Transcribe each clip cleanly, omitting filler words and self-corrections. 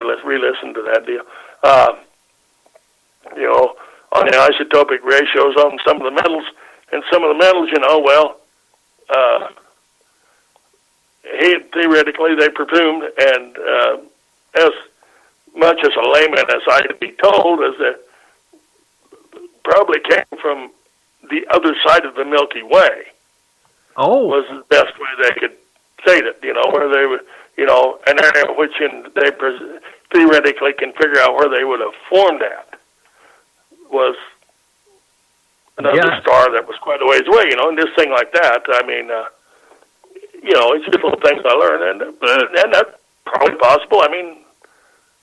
let's re-listen to that deal. On the isotopic ratios on some of the metals, and some of the metals, theoretically they presumed, and as much as a layman as I could be told, is that probably came from the other side of the Milky Way. Oh, was the best way they could say it. Where they would, an area which they theoretically can figure out where they would have formed at was another star that was quite a ways away. And this thing like that. I mean, it's just little things I learned, and that's probably possible. I mean,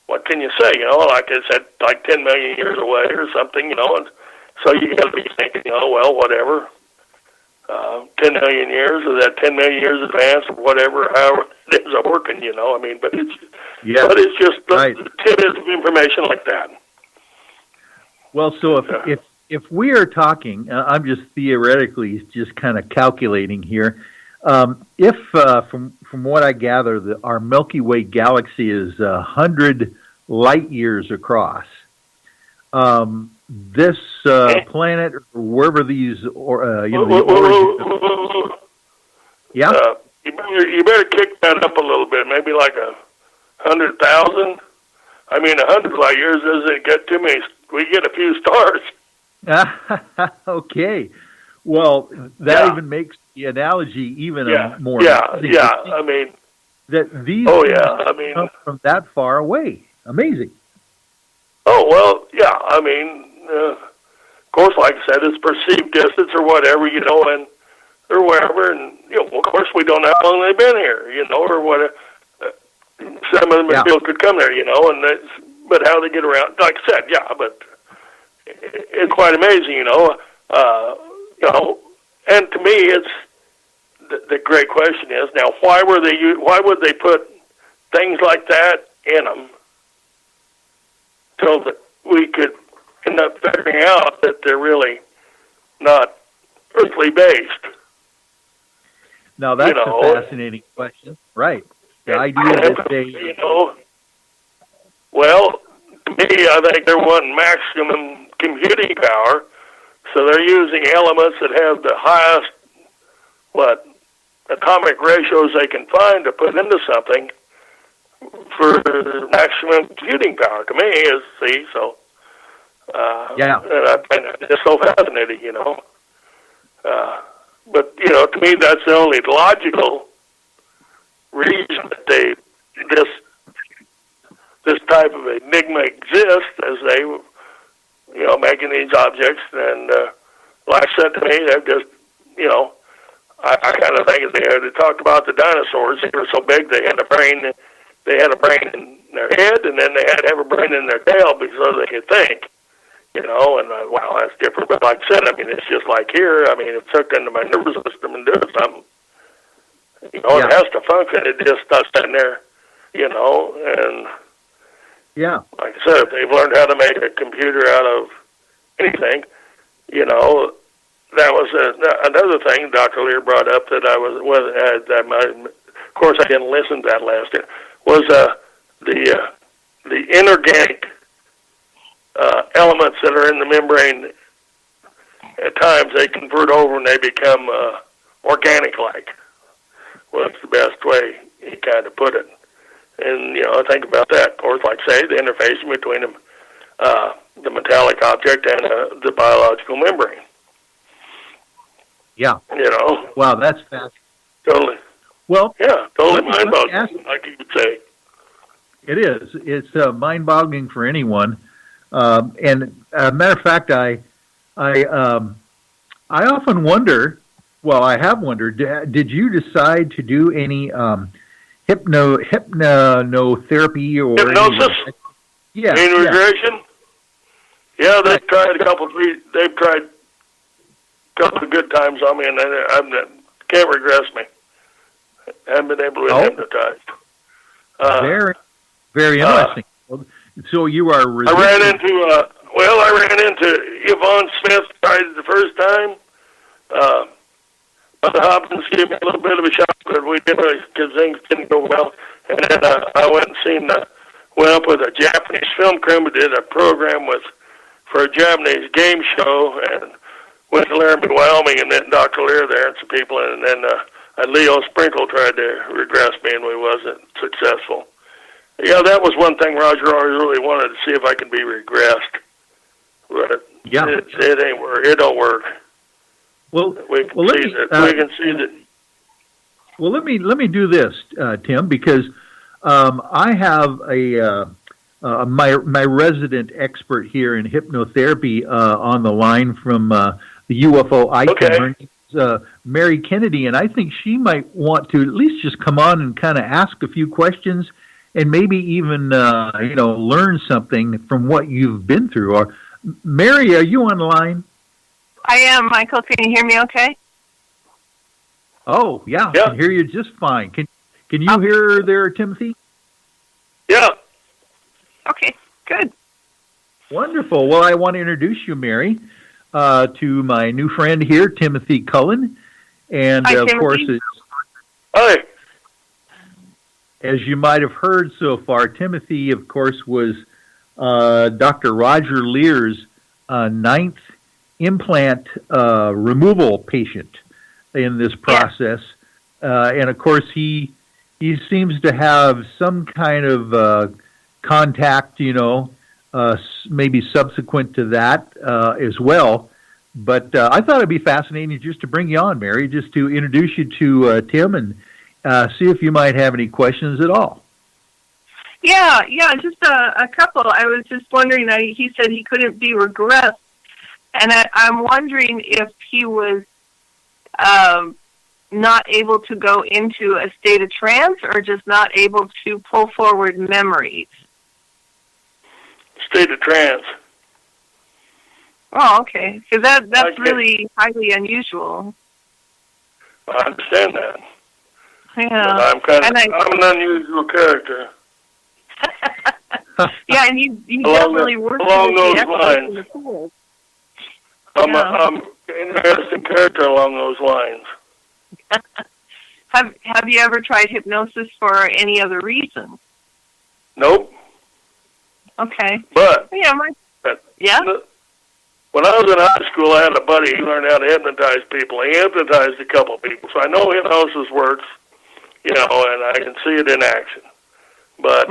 what can you say? Like I said, like 10 million years away or something. And so you got to be thinking, well, whatever. 10 million years, or that 10 million years advance, or whatever, however it ends up working, I mean, but it's just the tidbits of information like that. Well, so if we are talking, I'm just theoretically just kind of calculating here. If from what I gather, our Milky Way galaxy is 100 light years across. This planet, or wherever these, the origin. Yeah. You better kick that up a little bit. Maybe like 100,000. I mean, 100 light years doesn't get too many. We get a few stars. Okay. Well, that even makes the analogy even more. Yeah. I mean, that these come from that far away. Amazing. Oh well, yeah. I mean. Of course, like I said, it's perceived distance or whatever, and or wherever, and of course we don't know how long they've been here, or what. Some of them still could come there, and but how they get around, like I said, but it's quite amazing, and to me, it's the great question is now why would they put things like that in them so that we could end up figuring out that they're really not earthly based. Now that's a fascinating question, right? The idea that they, well, to me, I think they're wanting maximum computing power, so they're using elements that have the highest atomic ratios they can find to put into something for maximum computing power. To me, and I find it just so fascinating, But, to me, that's the only logical reason that this type of enigma exists, as they, making these objects. And like I said to me, they've just, I kind of think they talked about the dinosaurs. They were so big they had a brain in their head, and then they had to have a brain in their tail so they could think. And wow, that's different. But like I said, I mean, it's just like here. I mean, it's hooked into my nervous system and doing something. It has to function. It just not sitting there, and like I said, if they've learned how to make a computer out of anything, that was another thing Dr. Leer brought up that of course I didn't listen to that last year, was the inorganic elements that are in the membrane. At times they convert over and they become organic-like. Well, that's the best way he kind of put it. And, I think about that. Of course, like I say, the interface between them, the metallic object and the biological membrane. Yeah. Wow, that's fascinating. Totally. Well, totally mind-boggling, like you could say. It is. It's mind-boggling for anyone. And as a matter of fact, I often wonder. Well, I have wondered. Did you decide to do any hypnotherapy or hypnosis? Regression. Yeah, they've tried a couple of good times on me, and I can't regress me. I haven't been able to get hypnotized. Very, very interesting. So you are. I ran into Yvonne Smith. Tried it the first time. Mother Hopkins gave me a little bit of a shock, but we did because things didn't go well. And then I went and seen went up with a Japanese film crew. We did a program for a Japanese game show, and went to Laramie, Wyoming, and then Dr. Leer there and some people, and then Leo Sprinkle tried to regress me, and we wasn't successful. Yeah, that was one thing, Roger. I really wanted to see if I could be regressed, but it ain't work. It don't work. Well, we can see that. Well, let me do this, Tim, because I have my resident expert here in hypnotherapy on the line from the UFO icon. Okay. Mary Kennedy, and I think she might want to at least just come on and kind of ask a few questions, and maybe even learn something from what you've been through. Or Mary, are you on the line? I am, Michael. Can you hear me okay? Oh, yeah. I can hear you just fine. Can you hear her there, Timothy? Yeah. Okay, good. Wonderful. Well, I want to introduce you, Mary, to my new friend here, Timothy-Cullin. And, Hi, of Timothy. course, Hi. As you might have heard so far, Timothy, of course, was Dr. Roger-Leer's ninth implant removal patient in this process. And, of course, he seems to have some kind of contact, maybe subsequent to that as well. But I thought it'd be fascinating just to bring you on, Mary, just to introduce you to Tim and see if you might have any questions at all. Yeah, just a couple. I was just wondering, he said he couldn't be regressed, and I'm wondering if he was not able to go into a state of trance or just not able to pull forward memories. State of trance. Oh, okay. Because that's really highly unusual. I understand that. Yeah. But I'm an unusual character. Yeah, and you definitely work along with those the lines. in the field. I'm an interesting character along those lines. Have you ever tried hypnosis for any other reason? Nope. Okay. But when I was in high school, I had a buddy who learned how to hypnotize people. He hypnotized a couple of people, so I know hypnosis works, and I can see it in action. But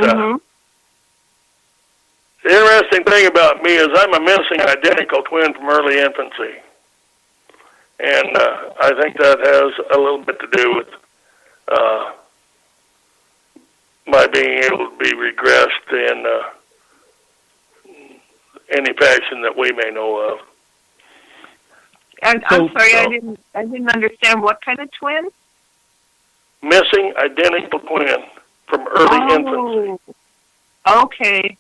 the interesting thing about me is I'm a missing identical twin from early infancy. And I think that has a little bit to do with my being able to be regressed in any fashion that we may know of. And I'm sorry, I didn't understand. What kind of twin? Missing identical twin from early infancy. Okay.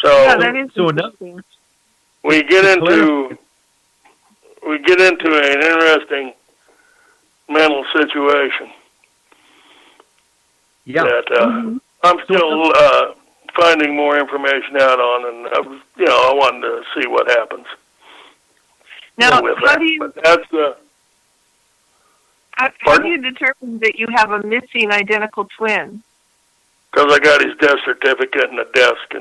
So that is interesting. We get into an interesting mental situation. Yeah. That I'm still finding more information out on, and I wanted to see what happens. Now, how do you determine that you have a missing identical twin? Because I got his death certificate in the desk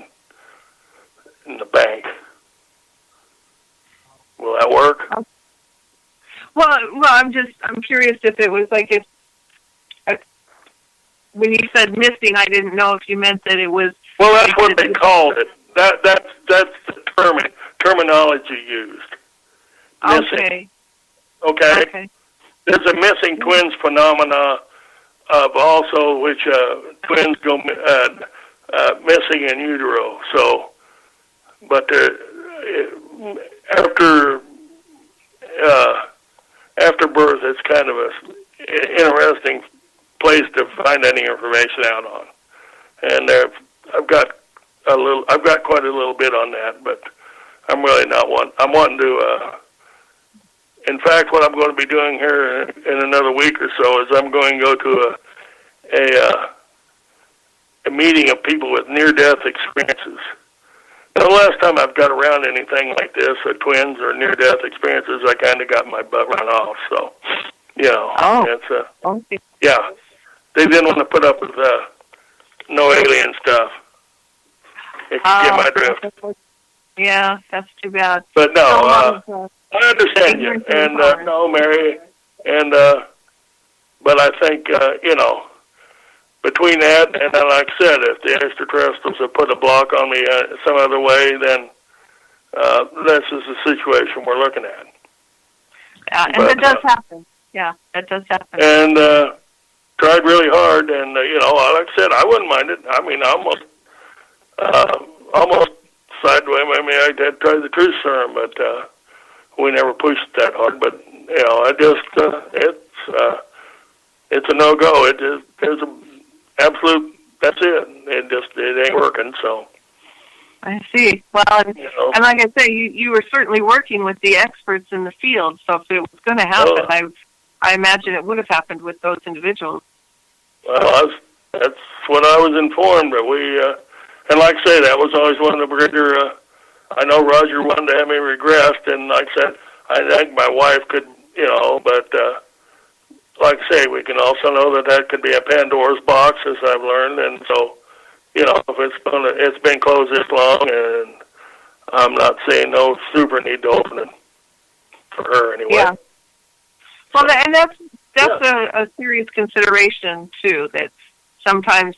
in the bank. Will that work? Well, I'm curious if it was like when you said missing, I didn't know if you meant that it was. Well, that's what they called it. That's the terminology used. Missing. Okay. There's a missing twins phenomena of also which twins go missing in utero. So, but after birth, it's kind of an interesting place to find any information out on. And I've got quite a little bit on that, but I'm really not I'm wanting to. In fact, what I'm going to be doing here in another week or so is I'm going to go to a meeting of people with near-death experiences. Now, the last time I've got around anything like this, twins or near-death experiences, I kind of got my butt run off. So, it's okay. yeah. They didn't want to put up with no alien stuff. If you get my drift. Yeah, that's too bad. But no, I understand you. And no, Mary, and but I think between that and then, like I said, if the extraterrestrials have put a block on me some other way, then this is the situation we're looking at. Yeah, and that does happen. Yeah, that does happen. And tried really hard, and like I said, I wouldn't mind it. I mean, almost sideways. I mean, I did try the truth serum, but we never pushed that hard. But I just it's a no go. There's a absolute. That's it. It ain't working. So. I see. Well, and like I say, you were certainly working with the experts in the field. So if it was going to happen, I imagine it would have happened with those individuals. Well, that's what I was informed. But we, and like I say, that was always one of the greater. I know Roger wanted to have me regressed, and like I said, I think my wife could, but like I say, we can also know that could be a Pandora's box, as I've learned, and so. If it's been closed this long, and I'm not saying no super need to open it for her anyway. Yeah. Well, and that's a serious consideration too. That sometimes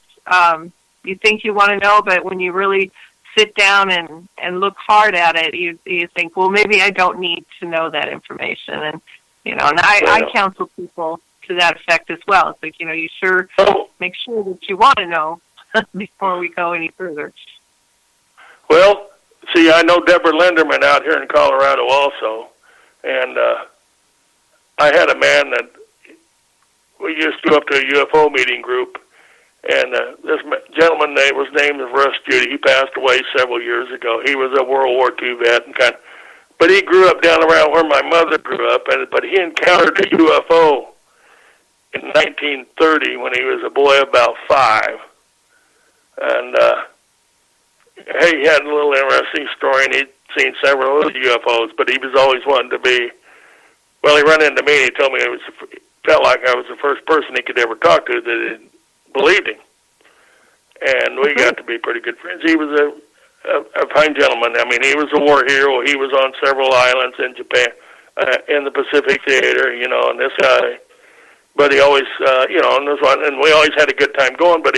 you think you want to know, but when you really sit down and look hard at it, you think, well, maybe I don't need to know that information. And and I counsel people to that effect as well. It's like you make sure that you want to know. Before we go any further. Well, see, I know Deborah Linderman out here in Colorado also, and I had a man that we used to go up to a UFO meeting group, and this gentleman, his name is Russ Judy. He passed away several years ago. He was a World War II vet, but he grew up down around where my mother grew up, but he encountered a UFO in 1930 when he was a boy about 5. And he had a little interesting story, and he'd seen several other UFOs, but he was always wanting to be. Well, he ran into me, and he told me it felt like I was the first person he could ever talk to that believed him. And we got to be pretty good friends. He was a fine gentleman. I mean, he was a war hero. He was on several islands in Japan, in the Pacific Theater, and this guy. But he always, and this one, and we always had a good time going. But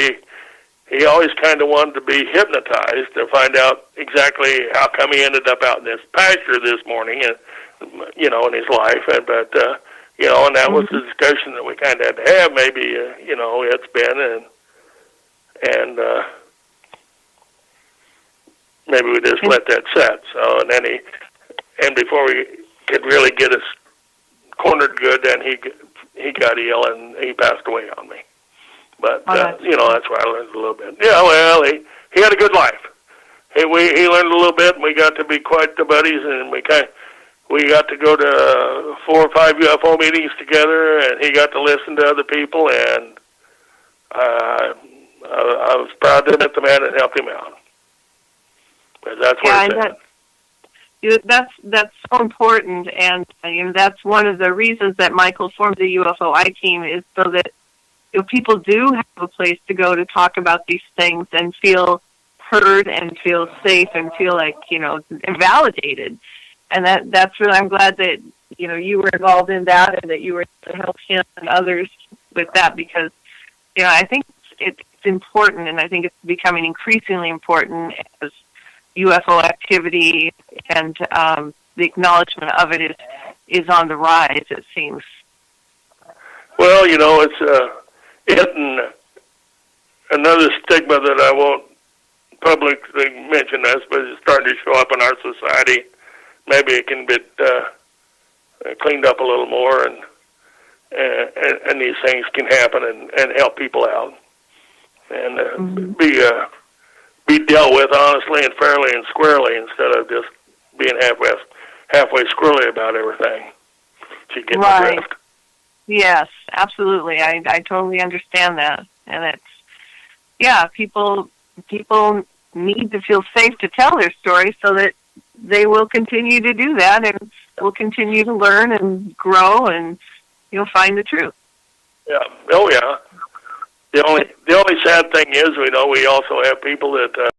he always kind of wanted to be hypnotized to find out exactly how come he ended up out in this pasture this morning, and in his life. But and that was the discussion that we kind of had to have. Maybe it's been and maybe we just let that set. So and then before we could really get us cornered good, then he got ill and he passed away on me. But that's where I learned a little bit. Yeah, well, he had a good life. He learned a little bit, and we got to be quite the buddies, and we got to go to 4 or 5 UFO meetings together, and he got to listen to other people, and I was proud to admit the man and helped him out. But that's where it's at. That's so important, and that's one of the reasons that Michael formed the UFO team is so that people do have a place to go to talk about these things and feel heard and feel safe and feel like, validated. And that's really, I'm glad that, you were involved in that and that you were able to help him and others with that because, I think it's important and I think it's becoming increasingly important as UFO activity and the acknowledgement of it is on the rise, it seems. Well, it's and another stigma that I won't publicly mention this, but it's starting to show up in our society. Maybe it can be cleaned up a little more, and these things can happen and help people out, and be dealt with honestly and fairly and squarely instead of just being halfway squirrely about everything. So you get the drift. Yes, absolutely. I totally understand that. And people need to feel safe to tell their story so that they will continue to do that and will continue to learn and grow and find the truth. Yeah. Oh, yeah. The only sad thing is, we know we also have people that